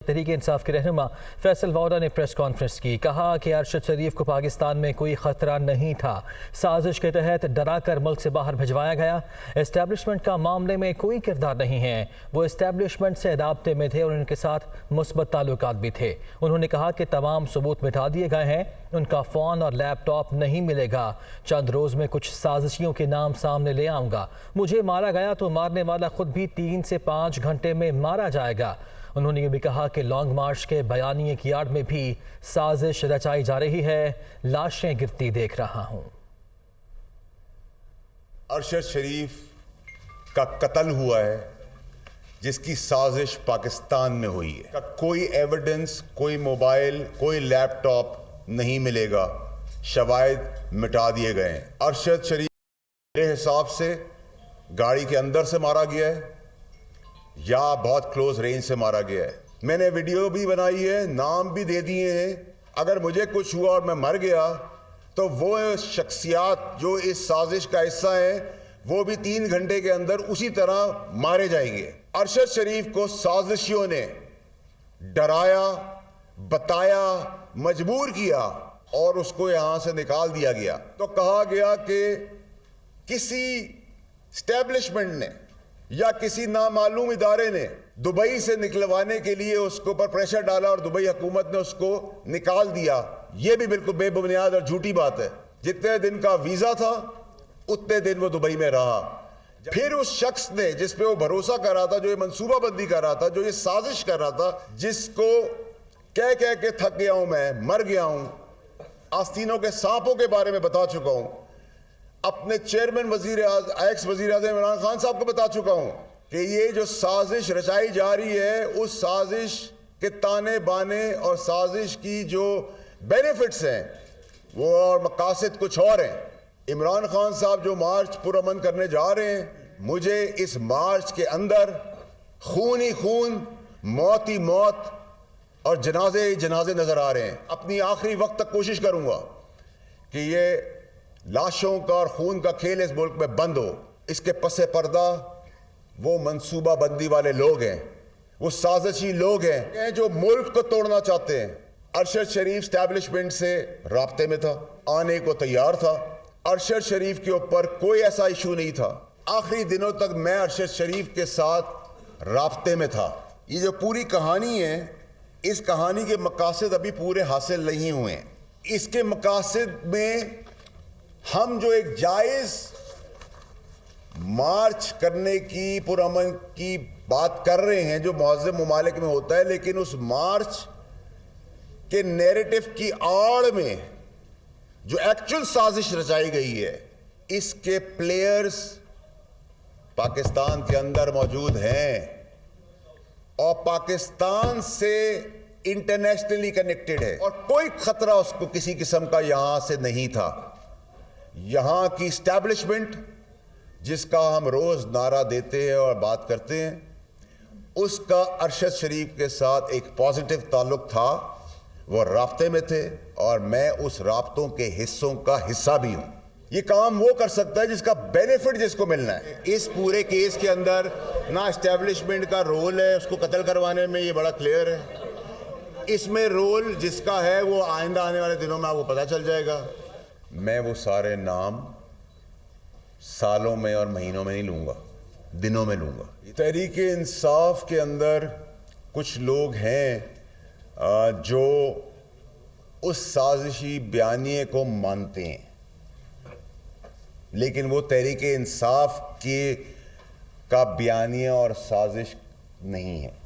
तहरीक इंसाफ के रहनुमा फैसल वाडा ने प्रेस कॉन्फ्रेंस की। कहा कि अरशद शरीफ को पाकिस्तान में कोई खतरा नहीं था, साजिश के तहत डराकर मुल्क से बाहर भिजवाया गया। एस्टैब्लिशमेंट का मामले में कोई किरदार नहीं है, वो एस्टैब्लिशमेंट से राब्ते में थे और उनके साथ मुस्बत ताल्लुकात भी थे। उन्होंने कहा कि तमाम सबूत मिटा दिए गए हैं, उनका फ़ोन और लैपटॉप नहीं मिलेगा। चंद रोज़ में कुछ साजिशियों के नाम सामने ले आऊँगा। मुझे मारा गया तो मारने वाला खुद भी 3 से 5 घंटे में मारा जाएगा। उन्होंने ये भी कहा कि लॉन्ग मार्च के बयानिए की आड़ में भी साजिश रचाई जा रही है, लाशें गिरती देख रहा हूं। अरशद शरीफ का कत्ल हुआ है जिसकी साजिश पाकिस्तान में हुई है। कोई एविडेंस, कोई मोबाइल, कोई लैपटॉप नहीं मिलेगा, शवाहिद मिटा दिए गए हैं। अरशद शरीफ मेरे हिसाब से गाड़ी के अंदर से मारा गया है या बहुत क्लोज रेंज से मारा गया है। मैंने वीडियो भी बनाई है, नाम भी दे दिए हैं। अगर मुझे कुछ हुआ और मैं मर गया तो वो शख्सियात जो इस साजिश का हिस्सा है वो भी 3 घंटे के अंदर उसी तरह मारे जाएंगे। अरशद शरीफ को साजिशियों ने डराया, बताया, मजबूर किया और उसको यहां से निकाल दिया गया। तो कहा गया कि किसी स्टैब्लिशमेंट ने या किसी नामालूम इदारे ने दुबई से निकलवाने के लिए उसके ऊपर प्रेशर डाला और दुबई हुकूमत ने उसको निकाल दिया। यह भी बिल्कुल बेबुनियाद और झूठी बात है। जितने दिन का वीजा था उतने दिन वो दुबई में रहा। फिर उस शख्स ने जिस पे वो भरोसा कर रहा था, जो ये मंसूबाबंदी कर रहा था, जो ये साजिश कर रहा था, जिसको कह कह के थक गया हूं, मैं मर गया हूं, आस्तीनों के सांपों के बारे में बता चुका हूं, अपने चेयरमैन एक्स वजीर आज़म इमरान खान साहब को बता चुका हूं कि ये जो साजिश रचाई जा रही है उस साजिश के ताने बाने और साजिश की जो बेनिफिट्स हैं वो और मकासद कुछ और हैं। इमरान खान साहब जो मार्च पुरअमन करने जा रहे हैं, मुझे इस मार्च के अंदर खून ही खून, मौत ही मौत और जनाजे ही जनाजे नजर आ रहे हैं। अपनी आखिरी वक्त तक कोशिश करूंगा कि ये लाशों का और खून का खेल इस मुल्क में बंद हो। इसके पसे पर्दा वो मंसूबा बंदी वाले लोग हैं, वो साजिशी लोग हैं जो मुल्क को तोड़ना चाहते हैं। अरशद शरीफ स्टैब्लिशमेंट से राब्ते में था, आने को तैयार था। अरशद शरीफ के ऊपर कोई ऐसा इशू नहीं था। आखिरी दिनों तक मैं अरशद शरीफ के साथ राब्ते में था। ये जो पूरी कहानी है, इस कहानी के मकासद अभी पूरे हासिल नहीं हुए हैं। इसके मकासद में हम जो एक जायज़ मार्च करने की, पुरअमन की बात कर रहे हैं जो मुअज़्ज़म मुमालिक में होता है, लेकिन उस मार्च के नैरेटिव की आड़ में जो एक्चुअल साजिश रचाई गई है, इसके प्लेयर्स पाकिस्तान के अंदर मौजूद हैं और पाकिस्तान से इंटरनेशनली कनेक्टेड है और कोई खतरा उसको किसी किस्म का यहां से नहीं था। यहां की इस्टेब्लिशमेंट जिसका हम रोज नारा देते हैं और बात करते हैं, उसका अरशद शरीफ के साथ एक पॉजिटिव ताल्लुक था। वो राब्ते में थे और मैं उस राब्तों के हिस्सों का हिस्सा भी हूं। ये काम वो कर सकता है जिसका बेनिफिट जिसको मिलना है। इस पूरे केस के अंदर ना इस्टेब्लिशमेंट का रोल है उसको कत्ल करवाने में, ये बड़ा क्लियर है। इसमें रोल जिसका है वो आइंदा आने वाले दिनों में आपको पता चल जाएगा। मैं वो सारे नाम सालों में और महीनों में नहीं लूंगा, दिनों में लूंगा। तहरीक इंसाफ के अंदर कुछ लोग हैं जो उस साजिशी बयानिए को मानते हैं, लेकिन वो तहरीक इंसाफ का बयानिया और साजिश नहीं है।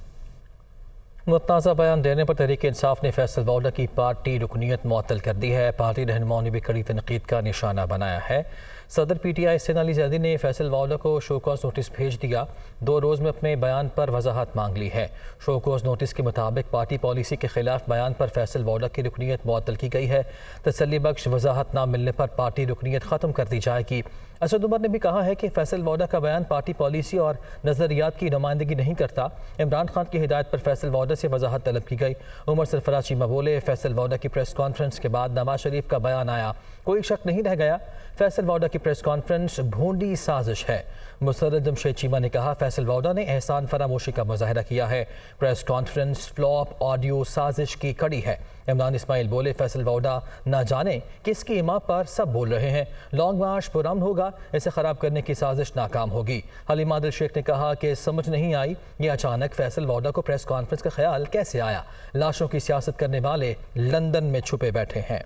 मुतनाज़ा बयान देने पर तहरीक इंसाफ ने फैसल वाडा की पार्टी रुकनीत मुअत्तल कर दी है। पार्टी रहनुमाओं ने भी कड़ी तनकीद का निशाना बनाया है। सदर PTI हसन अली ज़ैदी ने फैसल वाडा को शोकॉज नोटिस भेज दिया। 2 रोज़ में अपने बयान पर वजाहत मांग ली है। शोकॉज नोटिस के मुताबिक पार्टी पॉलिसी के खिलाफ बयान पर फैसल वाडा की रुकनीत मुअत्तल की गई है। तसल्ली बख्श वजाहत न मिलने पर पार्टी रुकनीत ख़त्म कर दी जाएगी। असद उमर ने भी कहा है कि फैसल वाडा का बयान पार्टी पॉलिसी और नज़रियात की नुमाइंदगी नहीं करता। इमरान खान की हिदायत पर फैसल वाडा से वजाहत तलब की गई। उमर सरफराज चीमा बोले, फैसल वाडा की प्रेस कॉन्फ्रेंस के बाद नवाज शरीफ का बयान आया, कोई शक नहीं रह गया। फैसल वाडा की प्रेस कॉन्फ्रेंस भोंडी साजिश है। मुसर्रत जमशेद चीमा ने कहा फैसल वाउदा ने एहसान फरामोशी का मुजाहरा किया है। प्रेस कॉन्फ्रेंस फ्लॉप ऑडियो साजिश की कड़ी है। इमरान इस्माइल बोले फैसल वाउदा ना जाने किसकी इमाम पर सब बोल रहे हैं। लॉन्ग मार्च पुरअमन होगा, इसे ख़राब करने की साजिश नाकाम होगी। हलीमा आदिल शेख ने कहा कि समझ नहीं आई ये अचानक फैसल वाउदा को प्रेस कॉन्फ्रेंस का ख्याल कैसे आया। लाशों की सियासत करने वाले लंदन में छुपे बैठे हैं।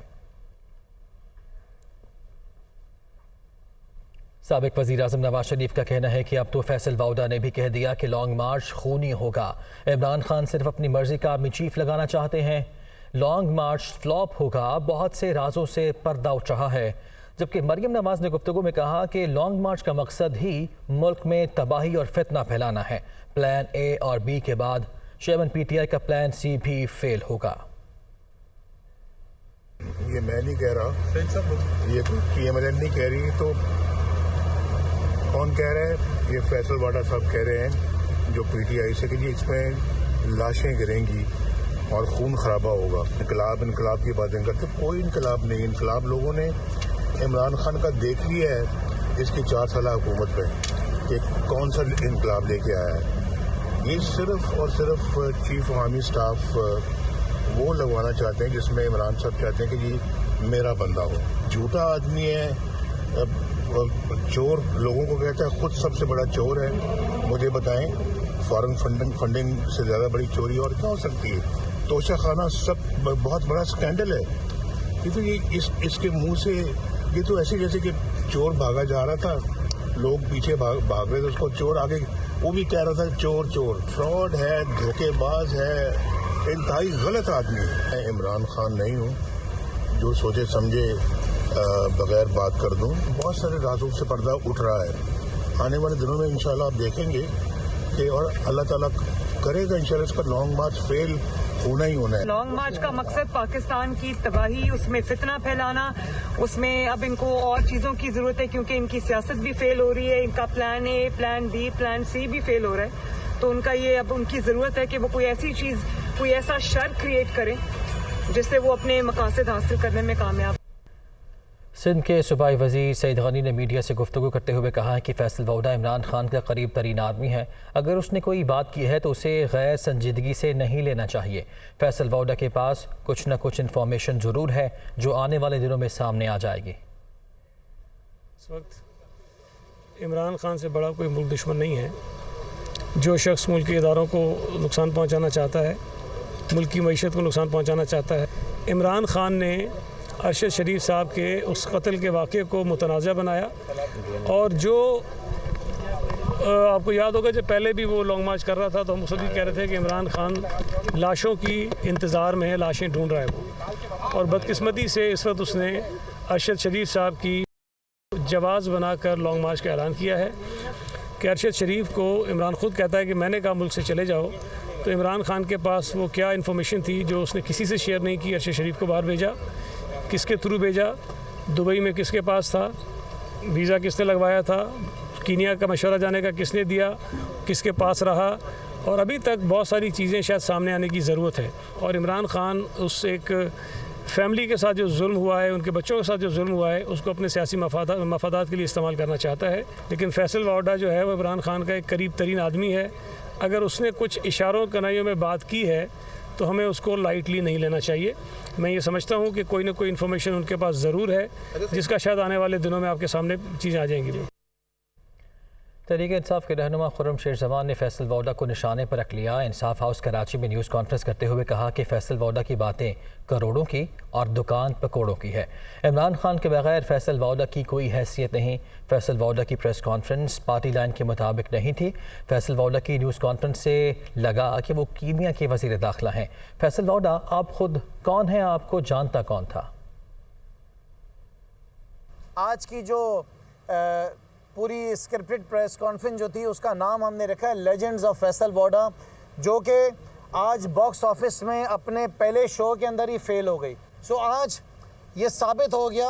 साबिक वज़ीर आज़म नवाज शरीफ का कहना है कि अब तो फैसल वाउदा ने भी कह दिया कि लॉन्ग मार्च खूनी होगा। इमरान खान सिर्फ अपनी मर्जी का आर्मी चीफ लगाना चाहते हैं। लॉन्ग मार्च फ्लॉप होगा, बहुत से राजों से पर्दा उठ रहा है। जबकि मरियम नवाज ने गुफ्तगू में कहा कि लॉन्ग मार्च का मकसद ही मुल्क में तबाही और फितना फैलाना है। प्लान ए और बी के बाद चेयरमैन पीटीआई का प्लान सी भी फेल होगा। ये मैं नहीं कह रहा, ये कोई पीएमएलएन नहीं कह रही, तो कौन कह रहा है? ये फैसल वाडा साहब कह रहे हैं जो पीटीआई से कि जी इसमें लाशें गिरेंगी और खून खराबा होगा। इनकलाब की बातें करते, कोई इनकलाब नहीं। इनकलाब लोगों ने इमरान खान का देख लिया है इसकी 4 साल हुकूमत पे कि कौन सा इनकलाब लेके आया है। ये सिर्फ और सिर्फ चीफ आर्मी स्टाफ वो लगवाना चाहते हैं जिसमें इमरान साहब चाहते हैं कि जी मेरा बंदा हो। झूठा आदमी है, चोर लोगों को कहता है, खुद सबसे बड़ा चोर है। मुझे बताएं फॉरेन फंडिंग से ज़्यादा बड़ी चोरी और क्या हो सकती है? तोशा खाना सब बहुत बड़ा स्कैंडल है। ये तो इसके मुंह से ये तो ऐसे जैसे कि चोर भागा जा रहा था, लोग पीछे भाग रहे थे, उसको चोर आगे वो भी कह रहा था चोर चोर। फ्रॉड है, धोखेबाज है, इंतहाई गलत आदमी है। मैं इमरान खान नहीं हूँ जो सोचे समझे बगैर बात कर दूं। बहुत सारे राजों से पर्दा उठ रहा है। आने वाले दिनों में इंशाल्लाह आप देखेंगे कि और अल्लाह ताला करेगा इंशाल्लाह इसका लॉन्ग मार्च फेल होना ही होना है। लॉन्ग मार्च का मकसद पाकिस्तान की तबाही, उसमें फितना फैलाना, उसमें अब इनको और चीज़ों की ज़रूरत है क्योंकि इनकी सियासत भी फेल हो रही है। इनका plan A, plan B, plan C भी फेल हो रहा है। तो उनका ये अब उनकी ज़रूरत है कि वो कोई ऐसी चीज़, कोई ऐसा शर क्रिएट करें जिससे वो अपने मकासद हासिल करने में कामयाब। सिंध के सूबाई वज़ीर सईद गनी ने मीडिया से गुफ्तगू करते हुए कहा है कि फैसल वाउदा इमरान खान का करीब तरीन आदमी है। अगर उसने कोई बात की है तो उसे गैर संजीदगी से नहीं लेना चाहिए। फैसल वाउदा के पास कुछ न कुछ इन्फॉर्मेशन ज़रूर है जो आने वाले दिनों में सामने आ जाएगी। इस वक्त इमरान खान से बड़ा कोई मुल्क दुश्मन नहीं है। जो शख्स मुल्क के इदारों को नुकसान पहुँचाना चाहता है, मुल्क की मईशत को नुकसान पहुँचाना चाहता है। इमरान खान ने अरशद शरीफ साहब के उस कत्ल के वाक़े को मुतनाज़ा बनाया और जो आपको याद होगा जब पहले भी वो लॉन्ग मार्च कर रहा था तो हम सभी कह रहे थे कि इमरान खान लाशों की इंतज़ार में है, लाशें ढूंढ रहा है वो। और बदकिस्मती से इस वक्त उसने अरशद शरीफ साहब की जवाज़ बनाकर लॉन्ग मार्च का ऐलान किया है कि अरशद शरीफ को इमरान ख़ुद कहता है कि मैंने कहा मुल्क से चले जाओ, तो इमरान खान के पास वो क्या इन्फॉर्मेशन थी जो उसने किसी से शेयर नहीं की। अरशद शरीफ को बाहर भेजा, किसके थ्रू भेजा, दुबई में किसके पास था, वीज़ा किसने लगवाया था, कीनिया का मशवरा जाने का किसने दिया, किसके पास रहा, और अभी तक बहुत सारी चीज़ें शायद सामने आने की ज़रूरत है। और इमरान खान उस एक फैमिली के साथ जो जुल्म हुआ है, उनके बच्चों के साथ जो जुल्म हुआ है, उसको अपने सियासी मफादात के लिए इस्तेमाल करना चाहता है। लेकिन फैसल वाउदा जो है वो इमरान खान का एक करीब तरीन आदमी है। अगर उसने कुछ इशारों कनाइयों में बात की है तो हमें उसको लाइटली नहीं लेना चाहिए। मैं ये समझता हूँ कि कोई ना कोई इन्फॉर्मेशन उनके पास ज़रूर है जिसका शायद आने वाले दिनों में आपके सामने चीज़ें आ जाएंगी। तहरीक इंसाफ के रहनुमा खुर्रम शेरजवान ने फैसल वाउदा को निशाने पर रख लिया। इंसाफ हाउस कराची में न्यूज़ कॉन्फ्रेंस करते हुए कहा कि फैसल वाउदा की बातें करोड़ों की और दुकान पकौड़ों की है। इमरान खान के बगैर फैसल वाउदा की कोई हैसियत नहीं। फैसल वाउदा की प्रेस कॉन्फ्रेंस पार्टी लाइन के मुताबिक नहीं थी। फैसल वाउदा की न्यूज़ कॉन्फ्रेंस से लगा कि वो कीनिया के वज़ीर दाखिला हैं। फैसल वाउदा आप खुद कौन हैं, आपको जानता कौन था? आज की जो पूरी स्क्रिप्टेड प्रेस कॉन्फ्रेंस जो थी उसका नाम हमने रखा है लेजेंड्स ऑफ फैसल वाउदा, जो कि आज बॉक्स ऑफिस में अपने पहले शो के अंदर ही फेल हो गई। सो आज ये साबित हो गया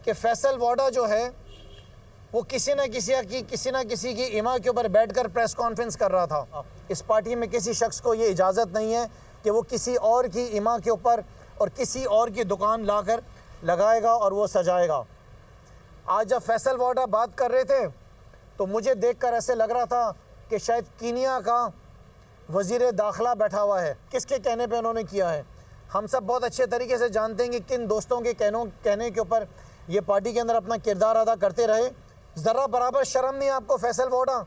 कि फैसल वाउदा जो है वो किसी न किसी की इमा के ऊपर बैठकर प्रेस कॉन्फ्रेंस कर रहा था। इस पार्टी में किसी शख्स को ये इजाज़त नहीं है कि वो किसी और की इमा के ऊपर और किसी और की दुकान लाकर लगाएगा और वो सजाएगा। आज जब फैसल वाडा बात कर रहे थे तो मुझे देखकर ऐसे लग रहा था कि शायद कीनिया का वज़ीर दाखिला बैठा हुआ है। किसके कहने पे उन्होंने किया है? हम सब बहुत अच्छे तरीके से जानते हैं कि किन दोस्तों के कहने के ऊपर ये पार्टी के अंदर अपना किरदार अदा करते रहे। ज़रा बराबर शर्म नहीं आपको फैसल वाडा?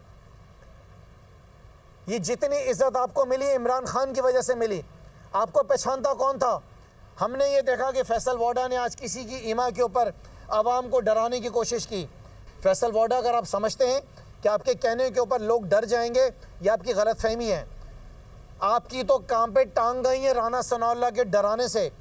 ये जितनी इज्जत आपको मिली इमरान खान की वजह से मिली। आपको पहचानता कौन था? हमने ये देखा कि फैसल वाडा ने आज किसी की ईमा के ऊपर आवाम को डराने की कोशिश की। फैसल वाडा, अगर आप समझते हैं कि आपके कहने के ऊपर लोग डर जाएंगे, ये आपकी गलतफहमी है। आपकी तो काम पे टांग गई है राना सनाउल्लाह के डराने से।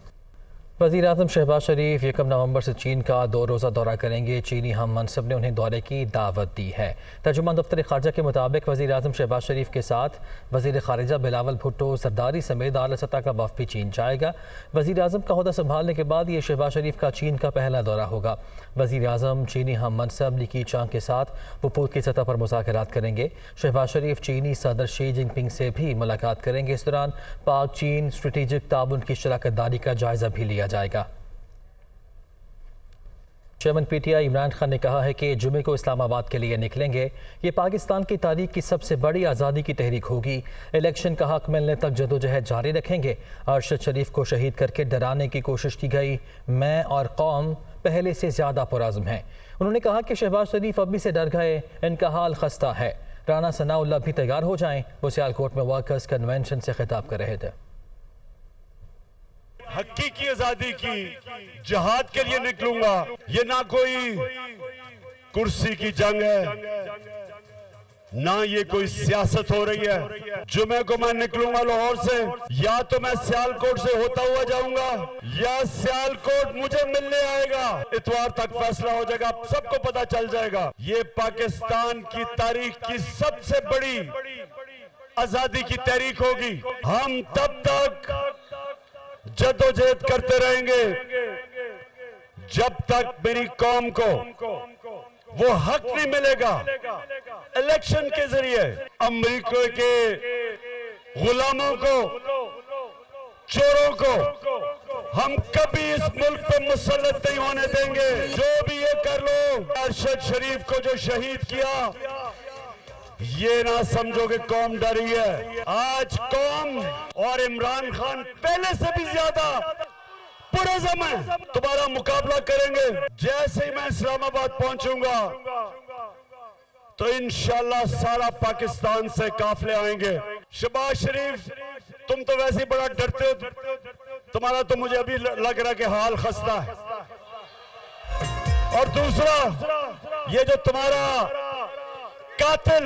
वज़ीर आज़म शहबाज शरीफ 1 नवंबर से चीन का 2 रोज़ा दौरा करेंगे। चीनी हम मनसब ने उन्हें दौरे की दावत दी है। तर्जुमान दफ्तर ख़ारजा के मुताबिक वज़ीर आज़म शहबाज शरीफ के साथ वज़ीर ख़ारिजा बिलावल भुट्टो जरदारी समेत आला सतह का वफ़द भी चीन जाएगा। वज़ीर आज़म का ओहदा संभालने के बाद ये शहबाज शरीफ का चीन का पहला दौरा होगा। वज़ीर आज़म चीनी हम मनसब ली कीचांग के साथ वफूद की सतह पर मुज़ाकरात करेंगे। शहबाज शरीफ चीनी सदर शी जिनपिंग से भी मुलाकात करेंगे। इस दौरान पाक चीन स्ट्रेटेजिक ताउन की शराकत दारी का जायज़ा भी लिया जाएगा। चेयरमैन पीटीआई इमरान खान ने कहा है कि जुमे को इस्लामाबाद के लिए निकलेंगे। ये पाकिस्तान की तारीख की सबसे बड़ी आज़ादी की तहरीक होगी। इलेक्शन का हक मिलने तक जदोजहद जारी रखेंगे। अरशद शरीफ को शहीद करके डराने की कोशिश की गई। मैं और कौम पहले से ज़्यादा पुरज़्म हैं। उन्होंने कहा कि शहबाज शरीफ अभी से डर गए, इनका हाल खस्ता है। राना सनाउल्लाह भी तैयार हो जाएं। वो सियालकोट में वर्कर्स कन्वेंशन से खिताब कर रहे थे। हकीकी आजादी की जहाद के लिए निकलूंगा। ये ना कोई कुर्सी की जंग है, ना ये कोई सियासत हो रही है। जुमे को मैं निकलूंगा लाहौर से, या तो मैं सियालकोट से होता हुआ जाऊंगा या सियालकोट मुझे मिलने आएगा। इतवार तक फैसला हो जाएगा, सबको पता चल जाएगा। ये पाकिस्तान की तारीख की सबसे बड़ी आजादी की तहरीक होगी। हम तब तक जद्दोजहद करते रहेंगे जब तक मेरी कौम को वो हक नहीं मिलेगा इलेक्शन के जरिए अमेरिका के गुलामों को, चोरों को हम कभी इस मुल्क पे मुसल्लत नहीं होने देंगे। जो भी ये कर लो, अरशद शरीफ को जो शहीद किया, ये ना समझो कि कौम डरी है। आज कौम और इमरान खान पहले से भी ज्यादा पुरज़्म है। तुम्हारा मुकाबला करेंगे। जैसे ही मैं इस्लामाबाद पहुंचूंगा तो इंशाल्लाह सारा पाकिस्तान से काफिले आएंगे। शहबाज शरीफ, तुम तो वैसे ही बड़ा डरते हो, तुम्हारा तो मुझे अभी लग रहा है कि हाल खस्ता है। और दूसरा, ये जो तुम्हारा कातिल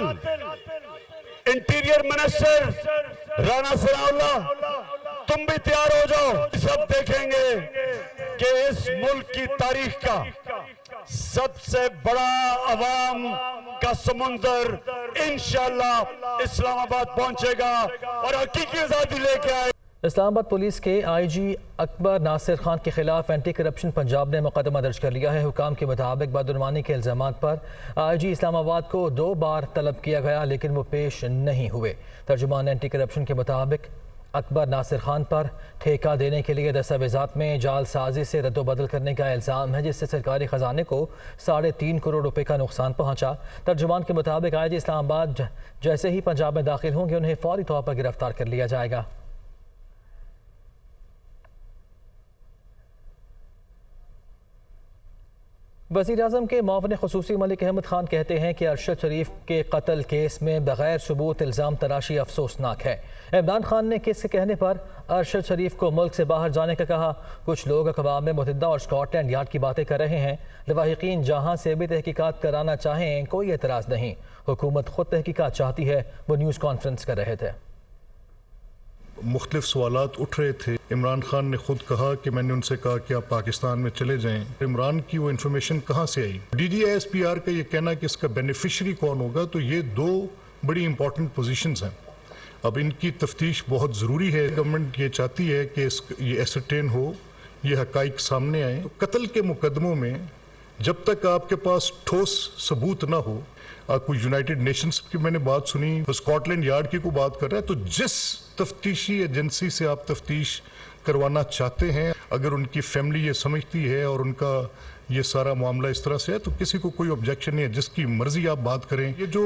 इंटीरियर मिनिस्टर राना सनाउल्लाह, तुम भी तैयार हो जाओ। सब देखेंगे कि इस मुल्क की तारीख का सबसे बड़ा अवाम का समुंदर इंशाल्लाह इस्लामाबाद पहुंचेगा और हकीकी आजादी लेके आए। इस्लामाबाद पुलिस के आईजी अकबर नासिर खान के खिलाफ एंटी करप्शन पंजाब ने मुकदमा दर्ज कर लिया है। हुकाम के मुताबिक बदनुमानी के इल्जामात पर आईजी इस्लामाबाद को 2 बार तलब किया गया, लेकिन वो पेश नहीं हुए। तर्जुमान एंटी करप्शन के मुताबिक अकबर नासिर खान पर ठेका देने के लिए दस्तावेजात में जालसाजी से रद्दोबदल करने का इल्ज़ाम है, जिससे सरकारी ख़जाने को 3.5 करोड़ रुपए का नुकसान पहुंचा। तर्जुमान के मुताबिक आईजी इस्लामाबाद जैसे ही पंजाब में दाखिल होंगे, उन्हें फौरी तौर पर गिरफ्तार कर लिया जाएगा। वज़ीर आज़म के मुआविन ख़ुसूसी मलिक अहमद ख़ान कहते हैं कि अरशद शरीफ के कत्ल केस में बग़ैर सबूत इल्ज़ाम तराशी अफसोसनाक है। इमरान खान ने किस कहने पर अरशद शरीफ को मुल्क से बाहर जाने का कहा। कुछ लोग अक़वाम मुत्तहिदा और स्कॉटलैंड यार्ड की बातें कर रहे हैं। लवाहिकीन जहाँ से भी तहकीकात कराना चाहें, कोई एतराज़ नहीं। हुकूमत खुद तहकीकात चाहती है। वो न्यूज़ कॉन्फ्रेंस कर रहे थे। मुख्तलिफ सवालात उठ रहे थे। इमरान खान ने खुद कहा कि मैंने उनसे कहा कि आप पाकिस्तान में चले जाएं। इमरान की वो इन्फॉर्मेशन कहाँ से आई? DGISPR का ये कहना कि इसका बेनिफिशरी कौन होगा, तो ये 2 बड़ी इंपॉर्टेंट पोजीशंस हैं। अब इनकी तफ्तीश बहुत ज़रूरी है। गवर्नमेंट ये चाहती है कि ये एसरटेन हो, ये हकाइक सामने आए। तो कत्ल के मुकदमों में जब तक आपके पास ठोस सबूत ना हो, कोई यूनाइटेड नेशंस की मैंने बात सुनी, तो स्कॉटलैंड यार्ड की को बात कर रहा है, तो जिस तफ्तीशी एजेंसी से आप तफ्तीश करवाना चाहते हैं, अगर उनकी फैमिली ये समझती है और उनका ये सारा मामला इस तरह से है तो किसी को कोई ऑब्जेक्शन नहीं है, जिसकी मर्जी आप बात करें। ये जो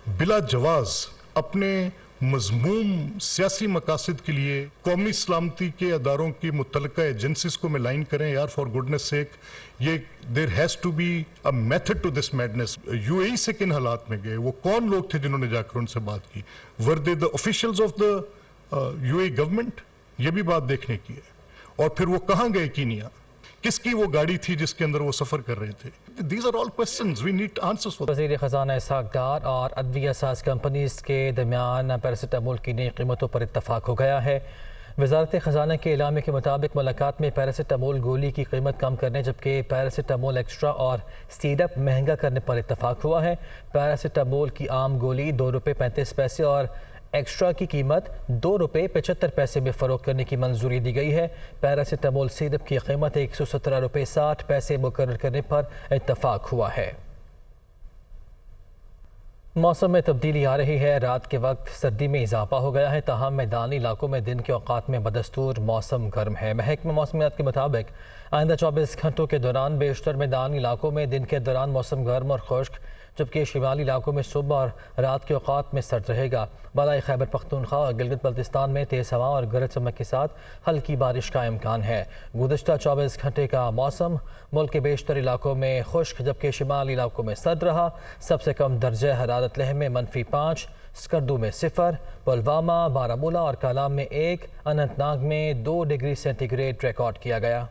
बिला जवाज अपने मजमूम सियासी मकासद के लिए कौमी सलामती के अदारों की मुतल्लिका एजेंसीज को में लाइन करें, यार फॉर गुडनेस सेक, ये there has to be a method to this madness. UAE से किन हालात में गए, वो कौन लोग थे जिन्होंने जाकर उनसे बात की, were they the officials of the UAE government, ये भी बात देखने की है। और फिर वो कहाँ गए कीनिया, किसकी वो गाड़ी थी जिसके अंदर वो सफर कर रहे थे। These are all questions we need answers for. वज़ीर ख़ज़ाना इसहाक़ डार और अदविया साज़ कंपनीज़ के दरमियान पैरासिटामोल की नई कीमतों पर इत्तफाक हो गया है। वज़ारत ख़ज़ाना के एलामे के मुताबिक मुलाकात में पैरासिटामोल गोली की कीमत कम करने जबकि पैरासिटामोल एक्स्ट्रा और सीरप महंगा करने पर इत्तफाक हुआ है। पैरासिटामोल की आम गोली ₹2.35 और एक्स्ट्रा की कीमत ₹2.75 में फ़रोख्त करने की मंजूरी दी गई है। पैरासिटामोल सिरप की कीमत ₹117.60 मुकर्रर करने पर इत्तफाक हुआ है। मौसम में तब्दीली आ रही है, रात के वक्त सर्दी में इजाफा हो गया है, ताहम मैदानी इलाकों में दिन के औकात में बदस्तूर मौसम गर्म है। महकमा मौसमियात के मुताबिक आइंदा 24 घंटों के दौरान बेशतर मैदानी इलाकों में दिन के दौरान मौसम गर्म और खुश्क, जबकि शिमाली इलाकों में सुबह और रात के औकात में सर्द रहेगा। बालाई खैबर पख्तूनख्वा और गिलगित बल्तिस्तान में तेज़ हवा और गरज चमक के साथ हल्की बारिश का इम्कान है। गुज़श्ता 24 घंटे का मौसम मुल्क के बेशतर इलाकों में खुश्क, जबकि शिमाली इलाकों में सर्द रहा। सबसे कम दर्जा हरारत लेह में -5, स्कर्दू में 0, पुलवामा, बारामूला और कालाम में 1, अनंतनाग में 2 डिग्री सेंटीग्रेड रिकॉर्ड किया गया।